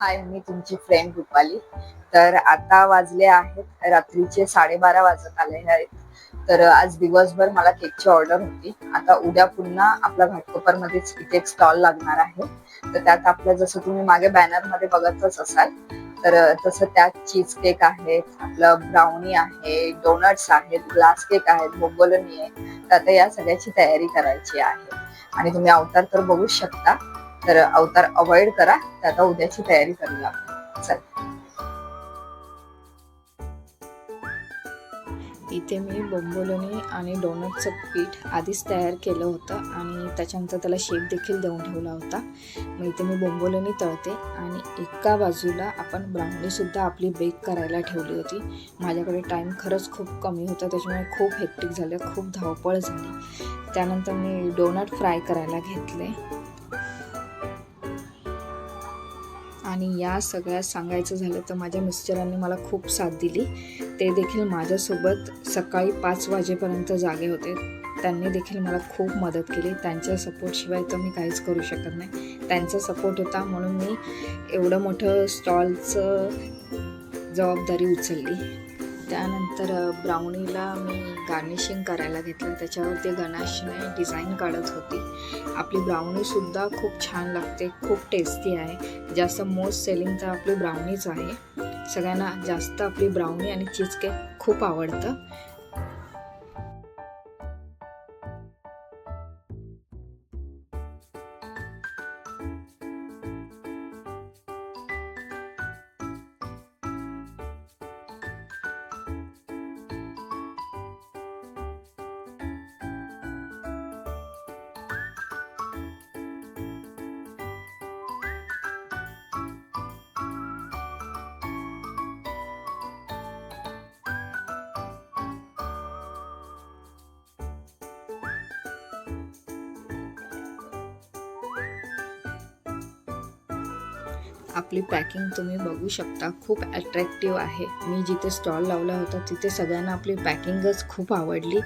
हाय, मी तुमची फ्रेंड रुपाली. तर आता वाजले आहेत रात्रीचे 12:30 वाजत आले आहेत. तर आज दिवसभर मला केकची ऑर्डर होती. आता उद्या पुन्हा आपला घाटकोपरमध्येच इथे एक स्टॉल लागणार आहे. तर त्यात आपलं जसं तुम्ही मागे बॅनरमध्ये बघतच असाल, तर तसं त्यात चीज केक आहेत, आपलं ब्राउनी आहे, डोनट्स आहेत, ग्लास केक आहेत, बोंबोलिनी आहे. तर आता या सगळ्याची तयारी करायची आहे आणि तुम्ही अवतार तर बघूच शकता. तर अवतार अवॉइड करा. तर आता उद्याची तयारी करूया आपण. चल. इथे मी बोंबोलिनी आणि डोनटचं पीठ आधीच तयार केलं होतं आणि त्याच्यानंतर त्याला शेप देखील देऊन ठेवला होता. मग इथे मी बोंबोलिनी तळते आणि एका बाजूला आपण ब्राउनीसुद्धा आपली बेक करायला ठेवली होती. माझ्याकडे टाईम खरंच खूप कमी होता, त्याच्यामुळे खूप हेक्टिक झालं, खूप धावपळ झाली. त्यानंतर मी डोनट फ्राय करायला घेतले आणि या सगळ्यात सांगायचं झालं तर माझ्या मिस्टरांनी मला खूप साथ दिली. ते देखील माझ्यासोबत सकाळी 5 वाजेपर्यंत जागे होते. त्यांनी देखील मला खूप मदत केली. त्यांच्या सपोर्टशिवाय तर मी काहीच करू शकत नाही. त्यांचा सपोर्ट होता म्हणून मी एवढं मोठं स्टॉलचं जबाबदारी उचलली. त्यानंतर ब्राउनीला मी गार्निशिंग करायला घेतलं. त्याच्यावरती गणाशने डिझाईन काढत होती. आपली ब्राउनीसुद्धा खूप छान लागते, खूप टेस्टी आहे. जास्त मोस्ट सेलिंग तर आपली ब्राउनीच आहे. सगळ्यांना जास्त आपली ब्राउनी आणि चीज केक खूप आवडतं. आपली पॅकिंग तुम्ही बघू शकता, खूप अट्रॅक्टिव्ह आहे. मी जिथे स्टॉल लावला होता तिथे सगळ्यांना आपली पॅकिंगच खूप आवडली.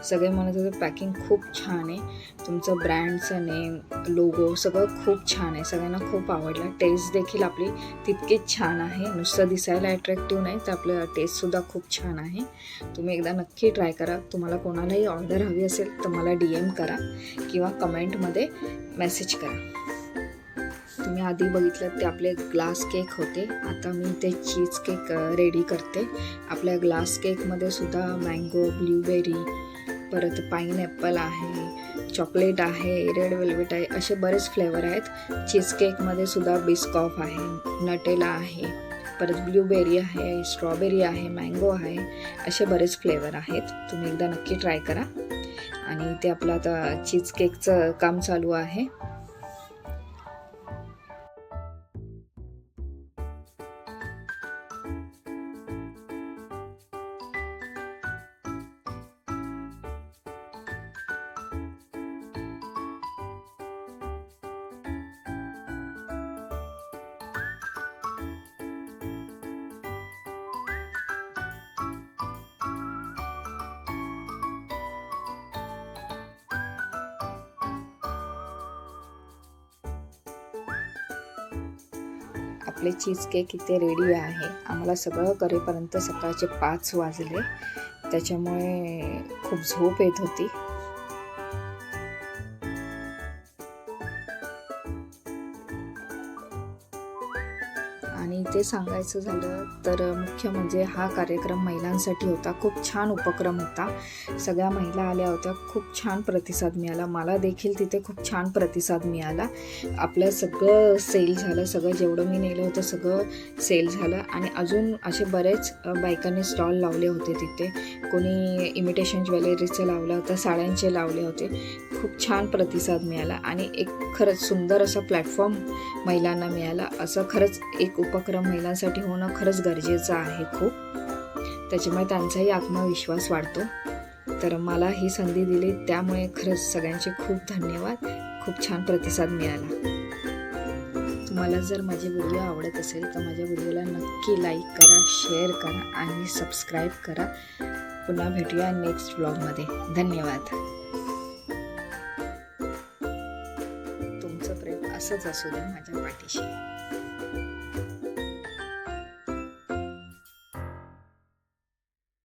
सगळे म्हणत होते पॅकिंग खूप छान आहे, तुमचं ब्रँडचं नेम, लोगो सगळं खूप छान आहे. सगळ्यांना खूप आवडलं. टेस्ट देखील आपली तितकीच छान आहे. नुसतं दिसायला अट्रॅक्टिव्ह नाही तर आपलं टेस्टसुद्धा खूप छान आहे. तुम्ही एकदा नक्की ट्राय करा. तुम्हाला कोणालाही ऑर्डर हवी असेल तर मला DM करा किंवा कमेंटमध्ये मेसेज करा. तुम्ही आधी बघितलं ते आपले ग्लास केक होते. आता मी ते चीज केक रेडी करते. आपल्या ग्लास केकमध्ये सुद्धा मँगो, ब्लूबेरी, परत पाईनॲपल आहे, चॉकलेट आहे, रेड वेल्वेट आहे, असे बरेच फ्लेवर आहेत. चीज केकमध्ये सुद्धा बिस्कॉफ आहे, नटेला आहे, परत ब्लूबेरी आहे, स्ट्रॉबेरी आहे, मँगो आहे, असे बरेच फ्लेवर आहेत. तुम्ही एकदा नक्की ट्राय करा. आणि ते आपलं आता चीज केकचं काम चालू आहे. आपले चीज केक इथे रेडी आहे. आम्हाला सगळं करेपर्यंत सकाळचे 5 वाजले. त्याच्यामुळे खूप झोप येत होती. आणि ते सांगायचं झालं तर मुख्य म्हणजे हा कार्यक्रम महिलांसाठी होता. खूप छान उपक्रम होता. सगळ्या महिला आल्या होत्या. खूप छान प्रतिसाद मिळाला. मला देखील तिथे खूप छान प्रतिसाद मिळाला. आपलं सगळं सेल झालं. सगळं जेवढं मी नेलं होतं सगळं सेल झालं. आणि अजून असे बरेच बायकांनी स्टॉल लावले होते तिथे. कोणी इमिटेशन ज्वेलरीचं लावलं होतं, साड्यांचे लावले होते. खूप छान प्रतिसाद मिळाला आणि एक खरंच सुंदर असा प्लॅटफॉर्म महिलांना मिळाला. असं खरंच एक उपक्रम महिलांसाठी होणं खरंच गरजेचं आहे खूप. त्याच्यामुळे त्यांचाही आत्मविश्वास वाढतो. तर मला ही संधी दिली त्यामुळे खरंच सगळ्यांचे खूप धन्यवाद. खूप छान प्रतिसाद मिळाला. तुम्हाला जर माझे व्हिडिओ आवडत असेल तर माझ्या व्हिडिओला नक्की लाईक करा, शेअर करा आणि सबस्क्राईब करा. पुन्हा भेटूया नेक्स्ट व्लॉगमध्ये. धन्यवाद. तुमचं प्रेम असंच असू दे माझ्या पाठीशी.